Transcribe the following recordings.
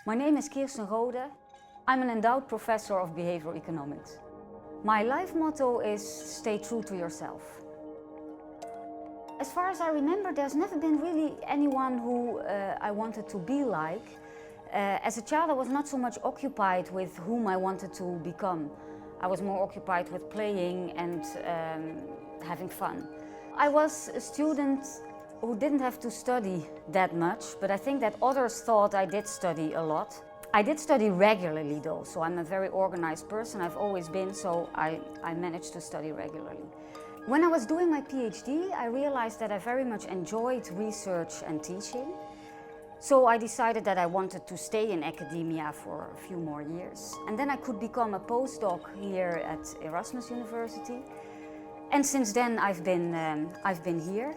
My name is Kirsten Rohde. I'm an endowed professor of behavioral economics. My life motto is stay true to yourself. As far as I remember, there's never been really anyone who I wanted to be like. As a child, I was not so much occupied with whom I wanted to become. I was more occupied with playing and having fun. I was a student who didn't have to study that much, but I think that others thought I did study a lot. I did study regularly though, so I'm a very organized person. I've always been, so I managed to study regularly. When I was doing my PhD, I realized that I very much enjoyed research and teaching. So I decided that I wanted to stay in academia for a few more years. And then I could become a postdoc here at Erasmus University. And since then I've been here.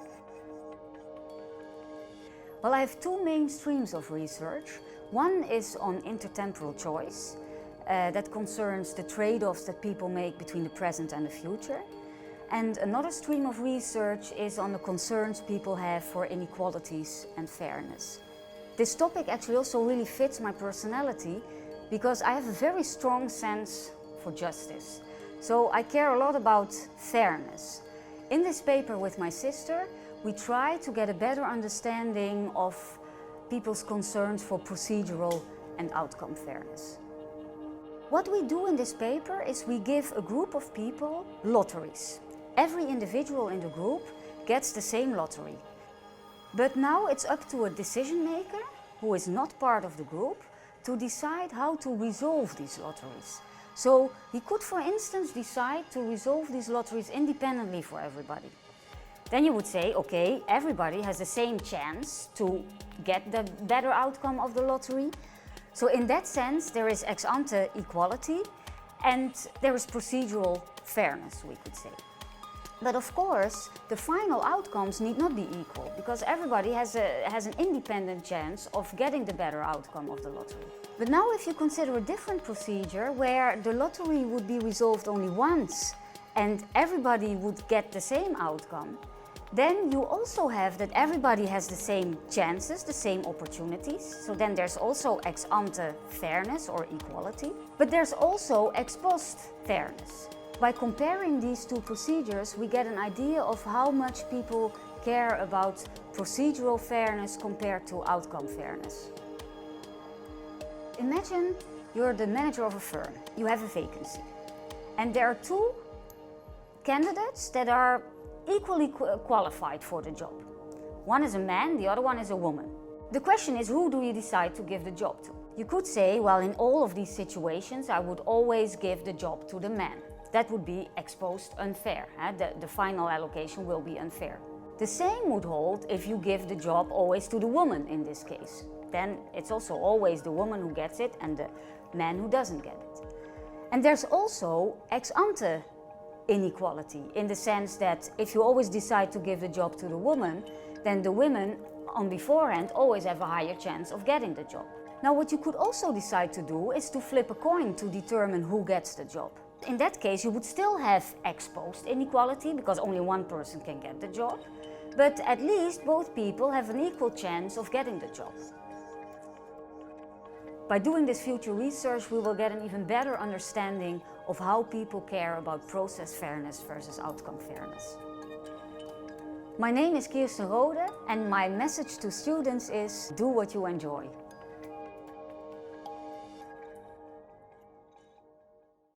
Well, I have two main streams of research. One is on intertemporal choice, that concerns the trade-offs that people make between the present and the future. And another stream of research is on the concerns people have for inequalities and fairness. This topic actually also really fits my personality because I have a very strong sense for justice. So I care a lot about fairness. In this paper with my sister, we try to get a better understanding of people's concerns for procedural and outcome fairness. What we do in this paper is we give a group of people lotteries. Every individual in the group gets the same lottery. But now it's up to a decision maker, who is not part of the group, to decide how to resolve these lotteries. So he could, for instance, decide to resolve these lotteries independently for everybody. Then you would say, okay, everybody has the same chance to get the better outcome of the lottery. So in that sense, there is ex ante equality and there is procedural fairness, we could say. But of course, the final outcomes need not be equal because everybody has an independent chance of getting the better outcome of the lottery. But now if you consider a different procedure where the lottery would be resolved only once and everybody would get the same outcome, then you also have that everybody has the same chances, the same opportunities. So then there's also ex ante fairness or equality, but there's also ex post fairness. By comparing these two procedures, we get an idea of how much people care about procedural fairness compared to outcome fairness. Imagine you're the manager of a firm. You have a vacancy. And there are two candidates that are equally qualified for the job. One is a man, the other one is a woman. The question is, who do you decide to give the job to? You could say, well, in all of these situations, I would always give the job to the man. That would be ex post unfair. The final allocation will be unfair. The same would hold if you give the job always to the woman in this case. Then it's also always the woman who gets it and the man who doesn't get it. And there's also ex ante inequality in the sense that if you always decide to give the job to the woman, then the women on beforehand always have a higher chance of getting the job. Now what you could also decide to do is to flip a coin to determine who gets the job. In that case, you would still have ex post inequality because only one person can get the job, but at least both people have an equal chance of getting the job. By doing this future research, we will get an even better understanding of how people care about process fairness versus outcome fairness. My name is Kirsten Rohde and my message to students is do what you enjoy.